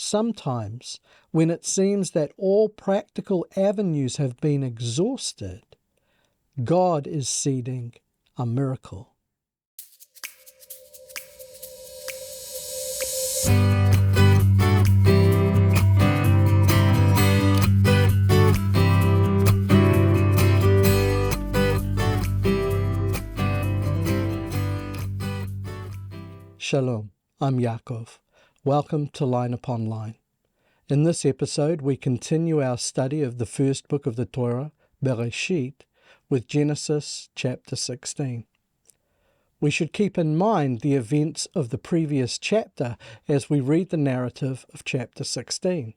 sometimes, when it seems that all practical avenues have been exhausted, God is seeding a miracle. Shalom, I'm Yaakov. Welcome to Line Upon Line. In this episode, we continue our study of the first book of the Torah, Bereishit, with Genesis chapter 16. We should keep in mind the events of the previous chapter as we read the narrative of chapter 16.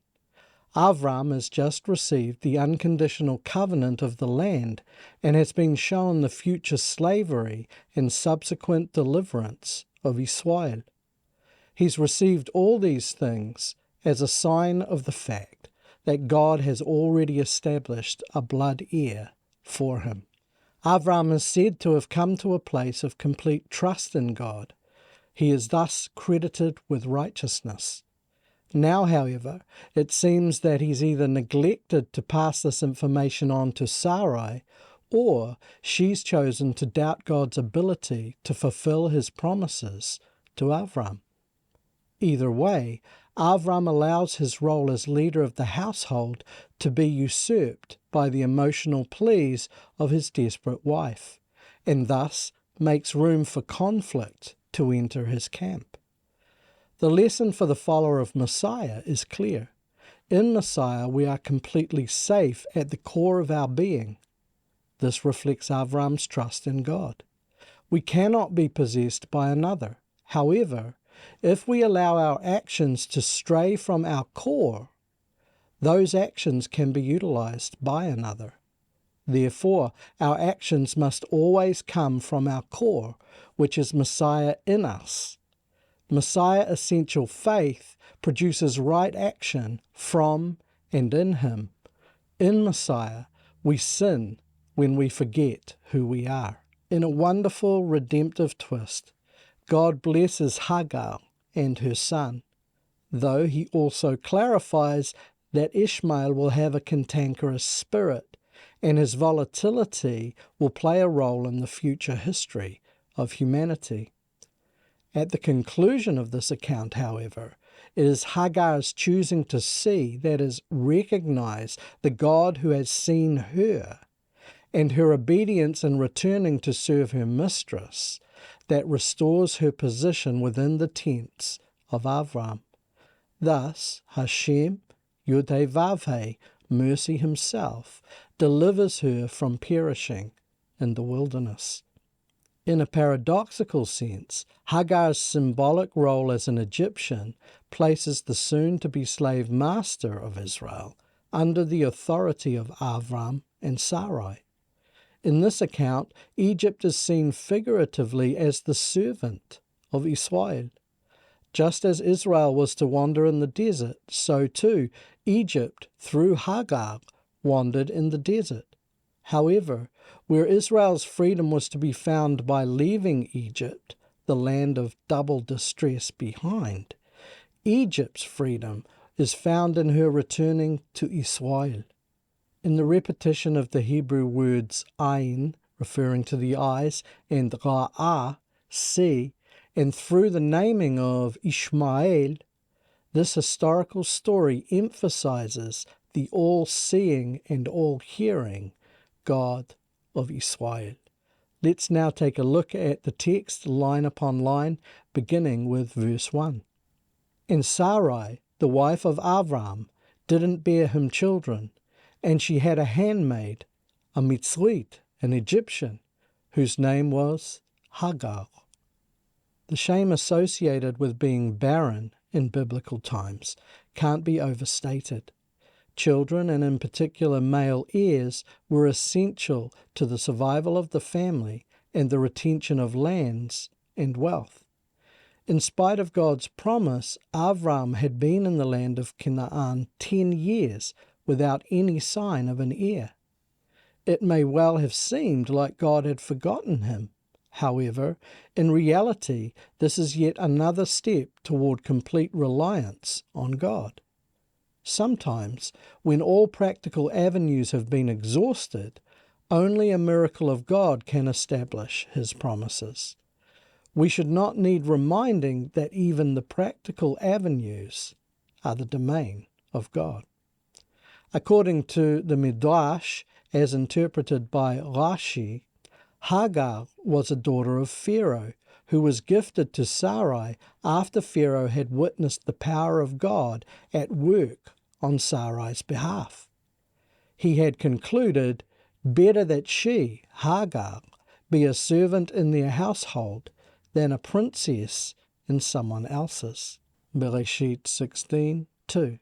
Avram has just received the unconditional covenant of the land and has been shown the future slavery and subsequent deliverance of Israel. He's received all these things as a sign of the fact that God has already established a blood heir for him. Avram is said to have come to a place of complete trust in God. He is thus credited with righteousness. Now, however, it seems that he's either neglected to pass this information on to Sarai, or she's chosen to doubt God's ability to fulfill his promises to Avram. Either way, Avram allows his role as leader of the household to be usurped by the emotional pleas of his desperate wife, and thus makes room for conflict to enter his camp. The lesson for the follower of Messiah is clear. In Messiah, we are completely safe at the core of our being. This reflects Avram's trust in God. We cannot be possessed by another. However, if we allow our actions to stray from our core, those actions can be utilized by another. Therefore, our actions must always come from our core, which is Messiah in us. Messiah essential faith produces right action from and in him. In Messiah, we sin when we forget who we are. In a wonderful redemptive twist, God blesses Hagar and her son, though he also clarifies that Ishmael will have a cantankerous spirit, and his volatility will play a role in the future history of humanity. At the conclusion of this account, however, it is Hagar's choosing to see, that is, recognize the God who has seen her, and her obedience in returning to serve her mistress, that restores her position within the tents of Avram. Thus, Hashem, Yod-Heh-Vav-Heh, mercy himself, delivers her from perishing in the wilderness. In a paradoxical sense, Hagar's symbolic role as an Egyptian places the soon-to-be slave master of Israel under the authority of Avram and Sarai. In this account, Egypt is seen figuratively as the servant of Israel. Just as Israel was to wander in the desert, so too Egypt, through Hagar, wandered in the desert. However, where Israel's freedom was to be found by leaving Egypt, the land of double distress behind, Egypt's freedom is found in her returning to Israel. In the repetition of the Hebrew words ayin, referring to the eyes, and ra'ah, see, and through the naming of Ishmael, this historical story emphasizes the all-seeing and all-hearing God of Israel. Let's now take a look at the text line upon line, beginning with verse 1. And Sarai, the wife of Avram, didn't bear him children, and she had a handmaid, a Mitzrite, an Egyptian, whose name was Hagar. The shame associated with being barren in biblical times can't be overstated. Children, and in particular male heirs, were essential to the survival of the family and the retention of lands and wealth. In spite of God's promise, Avram had been in the land of Canaan 10 years without any sign of an heir. It may well have seemed like God had forgotten him, However, in reality, this is yet another step toward complete reliance on God. Sometimes, when all practical avenues have been exhausted, only a miracle of God can establish His promises. We should not need reminding that even the practical avenues are the domain of God. According to the Midrash, as interpreted by Rashi, Hagar was a daughter of Pharaoh, who was gifted to Sarai after Pharaoh had witnessed the power of God at work on Sarai's behalf. He had concluded, better that she, Hagar, be a servant in their household than a princess in someone else's. Bereishit 16:2.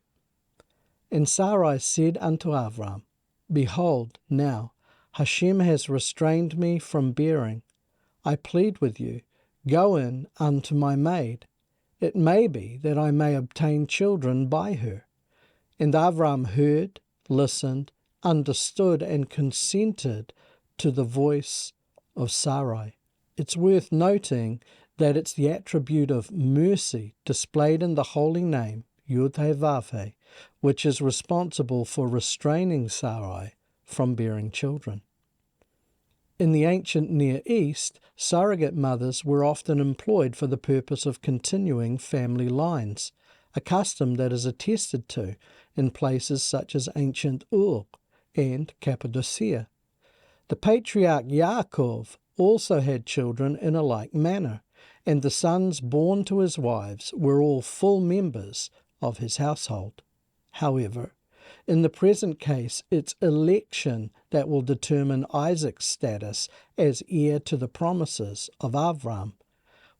And Sarai said unto Avram, Behold, now Hashem has restrained me from bearing. I plead with you, go in unto my maid. It may be that I may obtain children by her. And Avram heard, listened, understood, and consented to the voice of Sarai. It's worth noting that it's the attribute of mercy displayed in the holy name, Yud-Heh-Vav-Heh, which is responsible for restraining Sarai from bearing children. In the ancient Near East, surrogate mothers were often employed for the purpose of continuing family lines, a custom that is attested to in places such as ancient Ur and Cappadocia. The patriarch Yaakov also had children in a like manner, and the sons born to his wives were all full members of his household. However, in the present case, it's election that will determine Isaac's status as heir to the promises of Avram,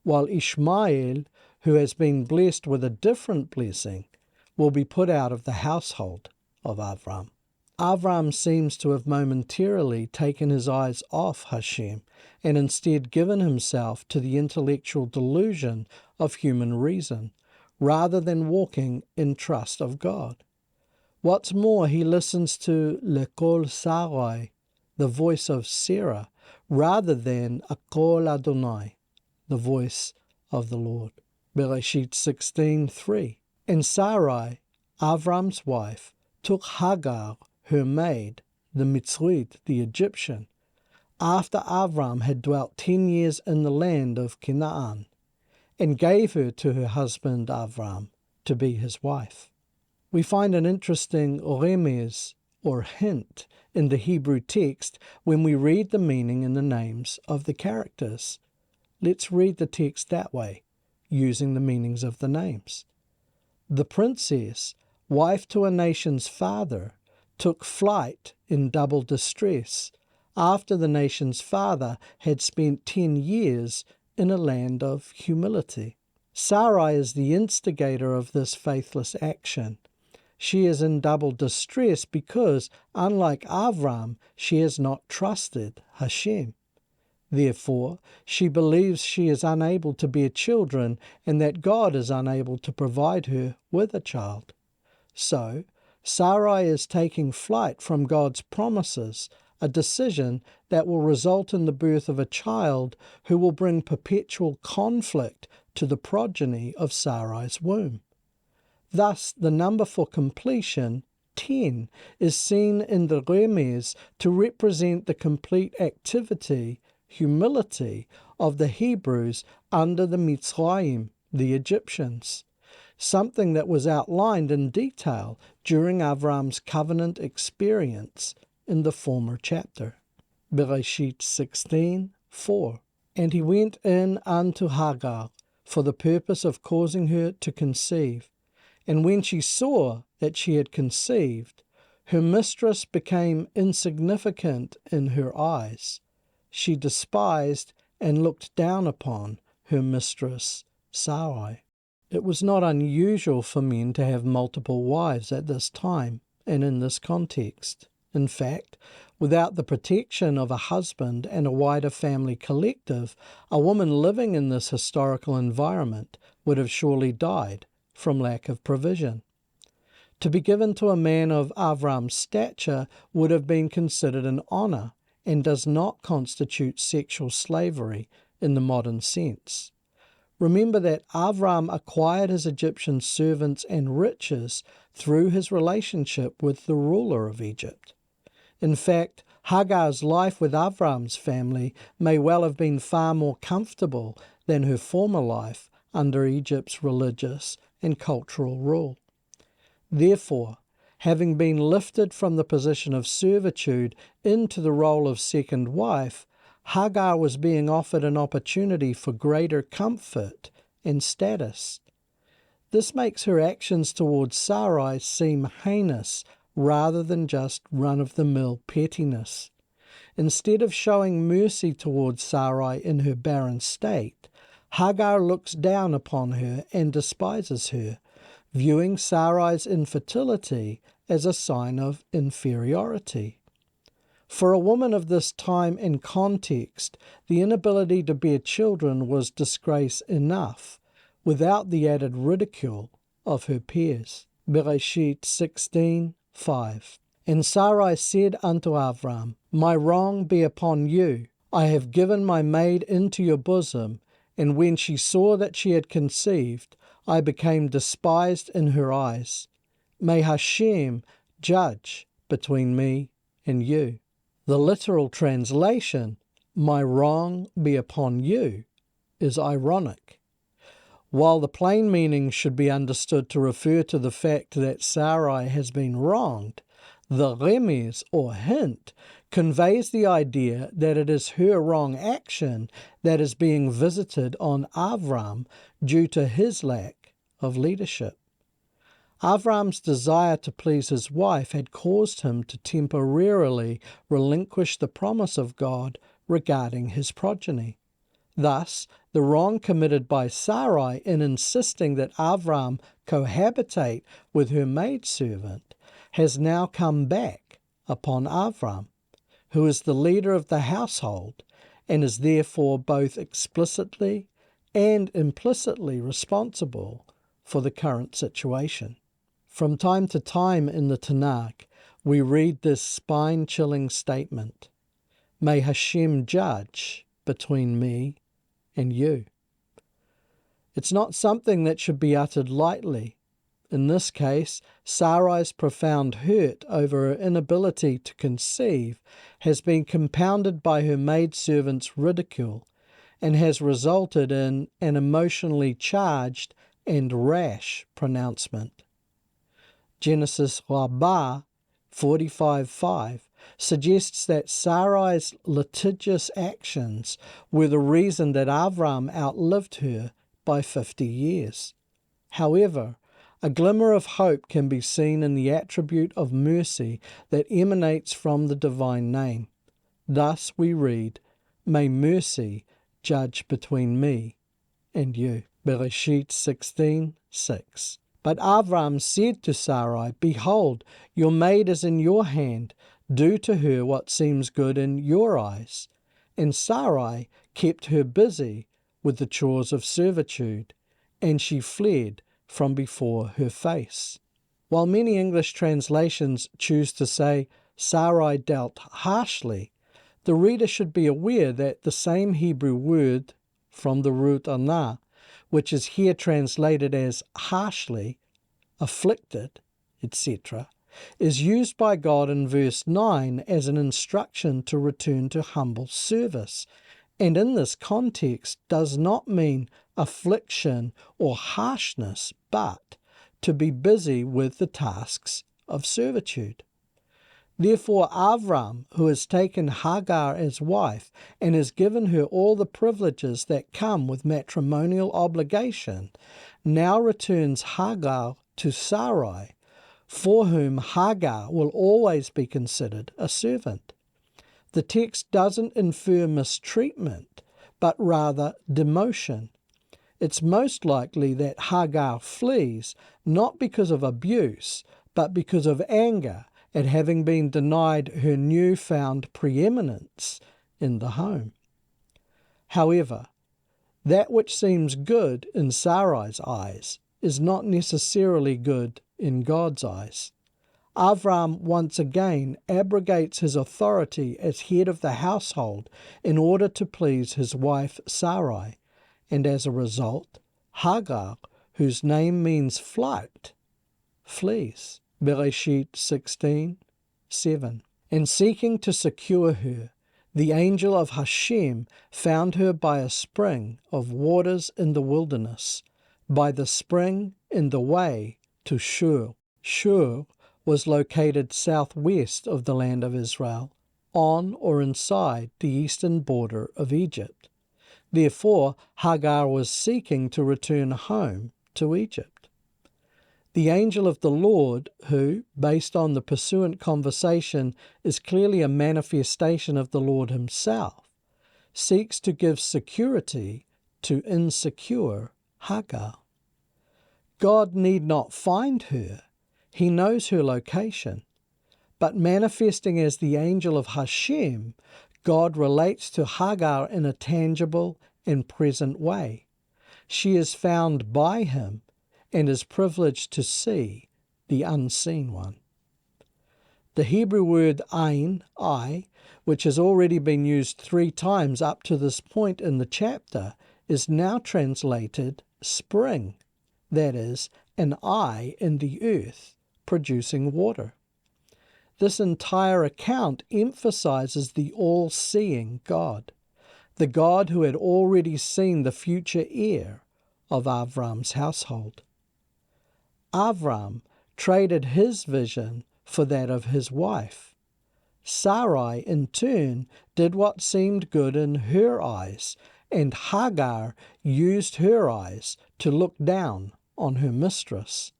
while Ishmael, who has been blessed with a different blessing, will be put out of the household of Avram. Avram seems to have momentarily taken his eyes off Hashem and instead given himself to the intellectual delusion of human reason, rather than walking in trust of God. What's more, he listens to Lekol Sarai, the voice of Sarah, rather than Akol Adonai, the voice of the Lord. Bereishit 16:3. And Sarai, Avram's wife, took Hagar, her maid, the Mitzrite, the Egyptian, after Avram had dwelt 10 years in the land of Canaan, and gave her to her husband Avram to be his wife. We find an interesting remez, or hint, in the Hebrew text when we read the meaning and the names of the characters. Let's read the text that way, using the meanings of the names. The princess, wife to a nation's father, took flight in double distress after the nation's father had spent 10 years in a land of humility. Sarai is the instigator of this faithless action. She is in double distress because, unlike Avram, she has not trusted Hashem. Therefore, she believes she is unable to bear children and that God is unable to provide her with a child. So, Sarai is taking flight from God's promises, a decision that will result in the birth of a child who will bring perpetual conflict to the progeny of Sarai's womb. Thus, the number for completion, 10, is seen in the remez to represent the complete activity, humility, of the Hebrews under the Mitzrayim, the Egyptians, something that was outlined in detail during Avram's covenant experience in the former chapter. Bereishit 16:4. And he went in unto Hagar for the purpose of causing her to conceive. And when she saw that she had conceived, her mistress became insignificant in her eyes. She despised and looked down upon her mistress Sarai. It was not unusual for men to have multiple wives at this time and in this context. In fact, without the protection of a husband and a wider family collective, a woman living in this historical environment would have surely died from lack of provision. To be given to a man of Avram's stature would have been considered an honor and does not constitute sexual slavery in the modern sense. Remember that Avram acquired his Egyptian servants and riches through his relationship with the ruler of Egypt. In fact, Hagar's life with Avram's family may well have been far more comfortable than her former life under Egypt's religious and cultural rule. Therefore, having been lifted from the position of servitude into the role of second wife, Hagar was being offered an opportunity for greater comfort and status. This makes her actions towards Sarai seem heinous rather than just run-of-the-mill pettiness. Instead of showing mercy towards Sarai in her barren state, Hagar looks down upon her and despises her, viewing Sarai's infertility as a sign of inferiority. For a woman of this time and context, the inability to bear children was disgrace enough, without the added ridicule of her peers. Bereishit 16:5. And Sarai said unto Avram, My wrong be upon you. I have given my maid into your bosom, and when she saw that she had conceived, I became despised in her eyes. May Hashem judge between me and you. The literal translation, my wrong be upon you, is ironic. While the plain meaning should be understood to refer to the fact that Sarai has been wronged, the remez, or hint, conveys the idea that it is her wrong action that is being visited on Avram due to his lack of leadership. Avram's desire to please his wife had caused him to temporarily relinquish the promise of God regarding his progeny. Thus, the wrong committed by Sarai in insisting that Avram cohabitate with her maidservant has now come back upon Avram, who is the leader of the household and is therefore both explicitly and implicitly responsible for the current situation. From time to time in the Tanakh, we read this spine-chilling statement, May Hashem judge between me and you. It's not something that should be uttered lightly. In this case, Sarai's profound hurt over her inability to conceive has been compounded by her maidservant's ridicule and has resulted in an emotionally charged and rash pronouncement. Genesis Rabbah 45:5 suggests that Sarai's litigious actions were the reason that Avram outlived her by 50 years. However, a glimmer of hope can be seen in the attribute of mercy that emanates from the divine name. Thus we read, May mercy judge between me and you. Bereishit 16:6. But Avram said to Sarai, Behold, your maid is in your hand. Do to her what seems good in your eyes. And Sarai kept her busy with the chores of servitude, and she fled from before her face. While many English translations choose to say Sarai dealt harshly, the reader should be aware that the same Hebrew word from the root anah, which is here translated as harshly, afflicted, etc., is used by God in verse 9 as an instruction to return to humble service, and in this context does not mean affliction or harshness, but to be busy with the tasks of servitude. Therefore Avram, who has taken Hagar as wife and has given her all the privileges that come with matrimonial obligation, now returns Hagar to Sarai, for whom Hagar will always be considered a servant. The text doesn't infer mistreatment, but rather demotion. It's most likely that Hagar flees not because of abuse, but because of anger at having been denied her newfound preeminence in the home. However, that which seems good in Sarai's eyes is not necessarily good in God's eyes. Avram once again abrogates his authority as head of the household in order to please his wife Sarai, and as a result, Hagar, whose name means flight, flees. Bereishit 16:7. And seeking to secure her, the angel of Hashem found her by a spring of waters in the wilderness, by the spring in the way to Shur. Shur was located southwest of the land of Israel, on or inside the eastern border of Egypt. Therefore, Hagar was seeking to return home to Egypt. The angel of the Lord, who, based on the pursuant conversation, is clearly a manifestation of the Lord himself, seeks to give security to insecure Hagar. God need not find her. He knows her location. But manifesting as the angel of Hashem, God relates to Hagar in a tangible and present way. She is found by him and is privileged to see the unseen one. The Hebrew word ain, eye, which has already been used 3 times up to this point in the chapter, is now translated spring, that is, an eye in the earth producing water. This entire account emphasizes the all-seeing God, the God who had already seen the future heir of Avram's household. Avram traded his vision for that of his wife. Sarai, in turn, did what seemed good in her eyes, and Hagar used her eyes to look down on her mistress.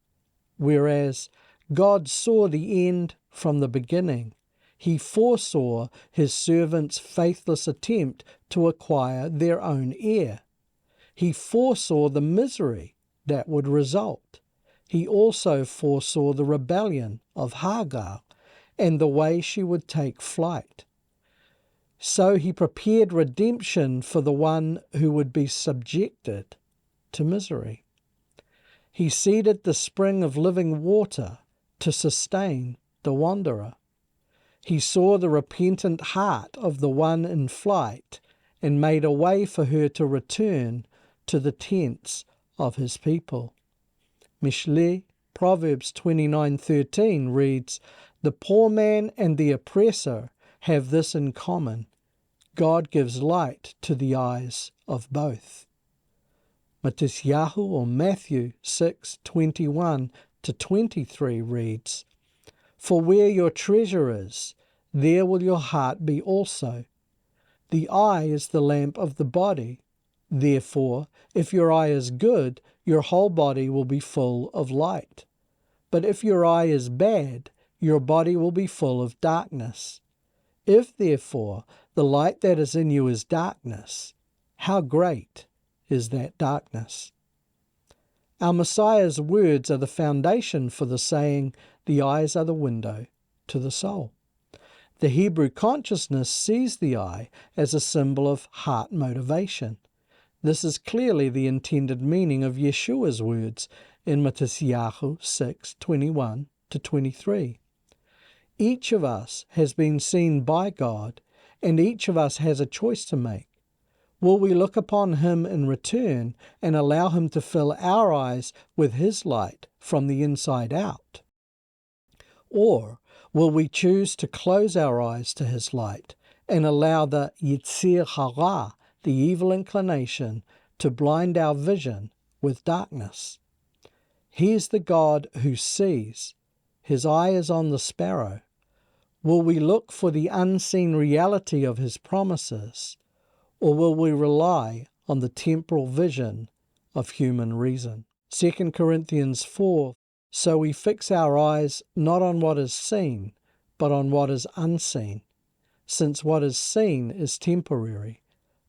Whereas God saw the end from the beginning, he foresaw his servants' faithless attempt to acquire their own heir. He foresaw the misery that would result. He also foresaw the rebellion of Hagar and the way she would take flight. So he prepared redemption for the one who would be subjected to misery. He seeded the spring of living water to sustain the wanderer. He saw the repentant heart of the one in flight and made a way for her to return to the tents of his people. Mishle, Proverbs 29:13 reads, "The poor man and the oppressor have this in common. God gives light to the eyes of both." Matisyahu or Matthew 6:21-23 reads, "For where your treasure is, there will your heart be also. The eye is the lamp of the body. Therefore, if your eye is good, your whole body will be full of light. But if your eye is bad, your body will be full of darkness. If, therefore, the light that is in you is darkness, how great is that darkness?" Our Messiah's words are the foundation for the saying, "The eyes are the window to the soul." The Hebrew consciousness sees the eye as a symbol of heart motivation. This is clearly the intended meaning of Yeshua's words in Matisyahu 6:21-23. Each of us has been seen by God, and each of us has a choice to make. Will we look upon him in return and allow him to fill our eyes with his light from the inside out? Or will we choose to close our eyes to his light and allow the Yitzir Hara, the evil inclination, to blind our vision with darkness? He is the God who sees. His eye is on the sparrow. Will we look for the unseen reality of his promises, or will we rely on the temporal vision of human reason? 2 Corinthians 4, "So we fix our eyes not on what is seen, but on what is unseen, since what is seen is temporary,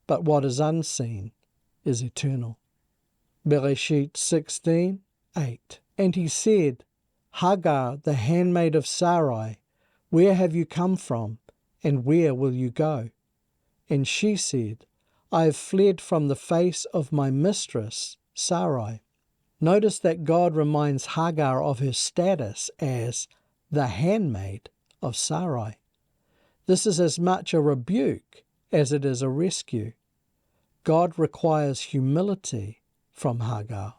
but what is unseen is eternal." Bereishit 16:8. "And he said, Hagar, the handmaid of Sarai, where have you come from, and where will you go? And she said, I have fled from the face of my mistress, Sarai." Notice that God reminds Hagar of her status as the handmaid of Sarai. This is as much a rebuke as it is a rescue. God requires humility from Hagar.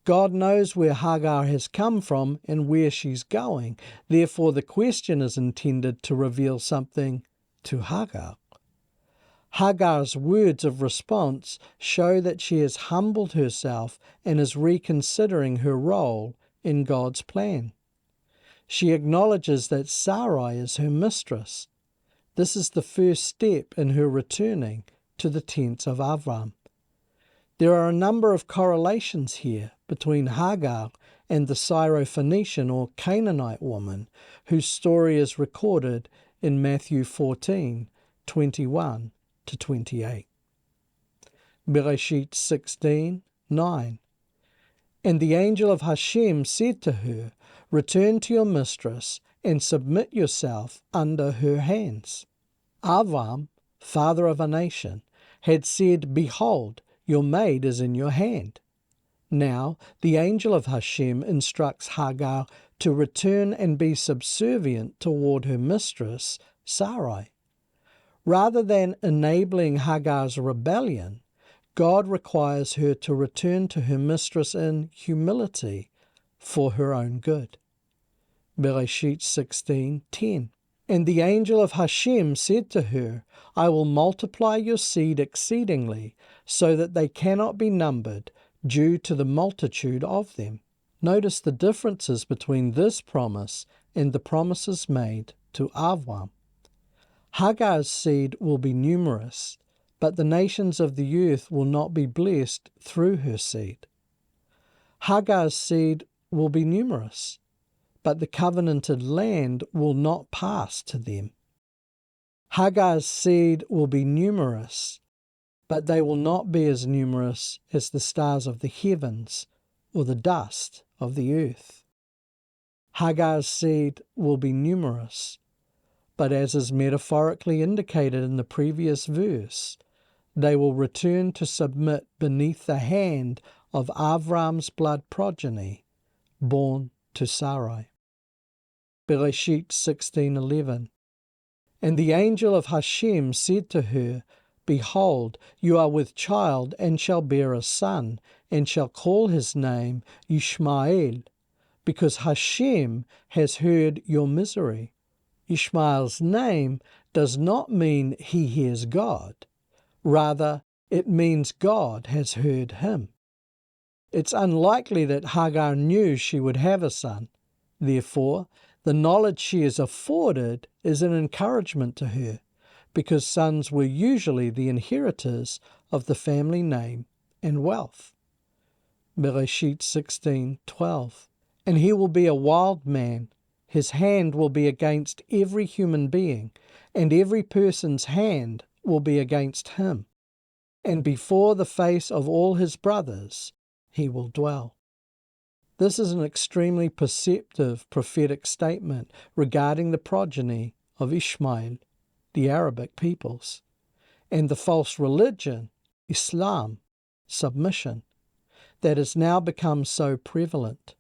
God knows where Hagar has come from and where she's going. Therefore, the question is intended to reveal something to Hagar. Hagar's words of response show that she has humbled herself and is reconsidering her role in God's plan. She acknowledges that Sarai is her mistress. This is the first step in her returning to the tents of Avram. There are a number of correlations here between Hagar and the Syrophoenician or Canaanite woman whose story is recorded in Matthew 14:21-28. Bereishit 16:9. And the angel of Hashem said to her, Return to your mistress and submit yourself under her hands. Avram, father of a nation, had said, Behold, your maid is in your hand. Now the angel of Hashem instructs Hagar to return and be subservient toward her mistress, Sarai. Rather than enabling Hagar's rebellion, God requires her to return to her mistress in humility for her own good. Bereishit 16:10. And the angel of Hashem said to her, I will multiply your seed exceedingly, so that they cannot be numbered, due to the multitude of them. Notice the differences between this promise and the promises made to Avram. Hagar's seed will be numerous, but the nations of the earth will not be blessed through her seed. Hagar's seed will be numerous, but the covenanted land will not pass to them. Hagar's seed will be numerous, but they will not be as numerous as the stars of the heavens or the dust of the earth. Hagar's seed will be numerous, but as is metaphorically indicated in the previous verse, they will return to submit beneath the hand of Avram's blood progeny, born to Sarai. Bereishit 16:11. And the angel of Hashem said to her, Behold, you are with child, and shall bear a son, and shall call his name Ishmael, because Hashem has heard your misery. Ishmael's name does not mean he hears God. Rather, it means God has heard him. It's unlikely that Hagar knew she would have a son. Therefore, the knowledge she is afforded is an encouragement to her, because sons were usually the inheritors of the family name and wealth. Bereishit 16:12. And he will be a wild man. His hand will be against every human being, and every person's hand will be against him. And before the face of all his brothers he will dwell. This is an extremely perceptive prophetic statement regarding the progeny of Ishmael, the Arabic peoples, and the false religion, Islam, submission, that has now become so prevalent.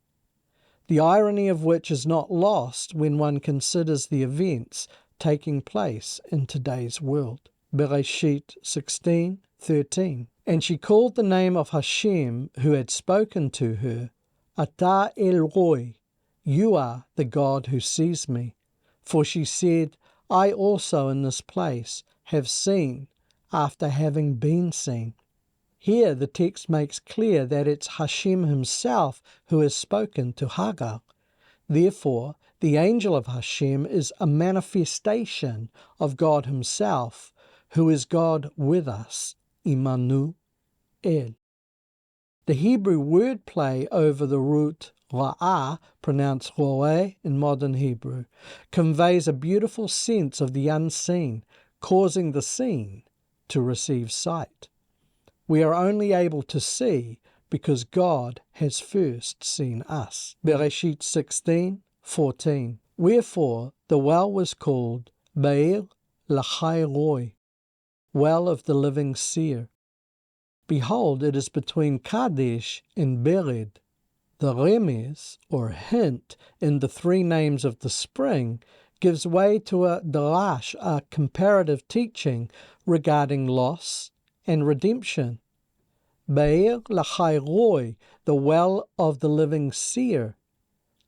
The irony of which is not lost when one considers the events taking place in today's world. Bereishit 16:13. And she called the name of Hashem, who had spoken to her, Ata El Roi, you are the God who sees me. For she said, I also in this place have seen, after having been seen. Here the text makes clear that it's Hashem himself who has spoken to Hagar. Therefore, the angel of Hashem is a manifestation of God himself, who is God with us, Immanuel. The Hebrew wordplay over the root ra'ah, pronounced ro'eh in modern Hebrew, conveys a beautiful sense of the unseen, causing the seen to receive sight. We are only able to see because God has first seen us. Bereishit 16:14. Wherefore the well was called Be'er Lachai Roi, well of the living seer. Behold, it is between Kadesh and Bered, The remez, or hint, in the three names of the spring gives way to a darash, a comparative teaching regarding loss and redemption. Be'er l'chai roi, the well of the living seer,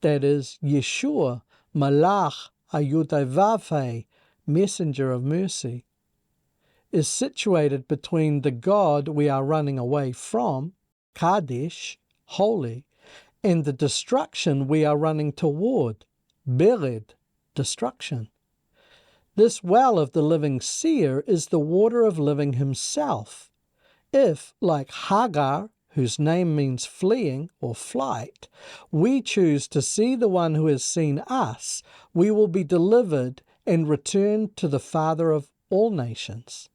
that is, Yeshua, Malach Ayudavafe, messenger of mercy, is situated between the God we are running away from, Kadesh, holy, and the destruction we are running toward, Bered, destruction. This well of the living seer is the water of living himself. If, like Hagar, whose name means fleeing or flight, we choose to see the one who has seen us, we will be delivered and returned to the Father of all nations.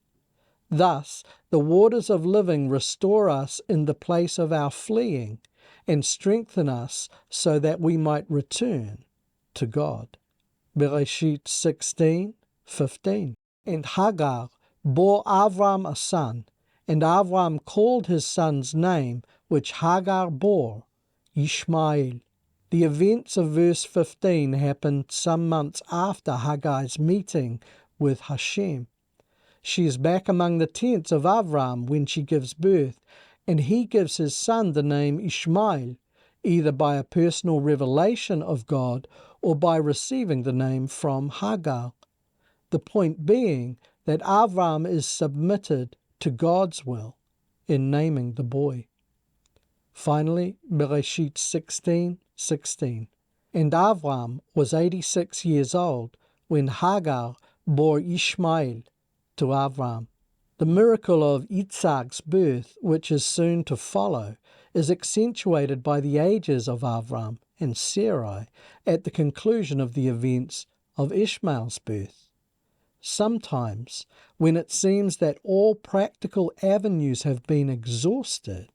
Thus, the waters of living restore us in the place of our fleeing and strengthen us so that we might return to God. Bereishit 16:15. And Hagar bore Avram a son, and Avram called his son's name, which Hagar bore, Ishmael. The events of verse 15 happened some months after Hagar's meeting with Hashem. She is back among the tents of Avram when she gives birth, and he gives his son the name Ishmael, either by a personal revelation of God or by receiving the name from Hagar. The point being that Avram is submitted to God's will in naming the boy. Finally, Bereishit 16:16. And Avram was 86 years old when Hagar bore Ishmael to Avram. The miracle of Yitzhak's birth, which is soon to follow, is accentuated by the ages of Avram and Sarai at the conclusion of the events of Ishmael's birth. Sometimes, when it seems that all practical avenues have been exhausted,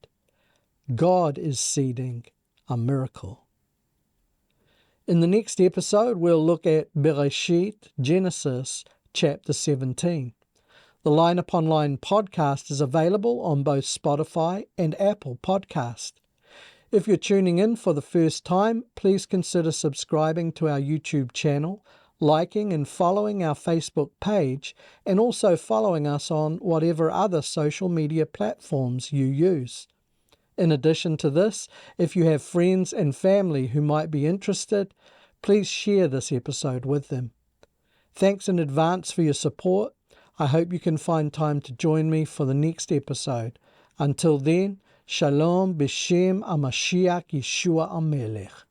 God is seeding a miracle. In the next episode, we'll look at Bereishit, Genesis, chapter 17. The Line Upon Line podcast is available on both Spotify and Apple Podcast. If you're tuning in for the first time, please consider subscribing to our YouTube channel, liking and following our Facebook page, and also following us on whatever other social media platforms you use. In addition to this, if you have friends and family who might be interested, please share this episode with them. Thanks in advance for your support. I hope you can find time to join me for the next episode. Until then, Shalom B'Shem HaMashiach Yeshua HaMelech.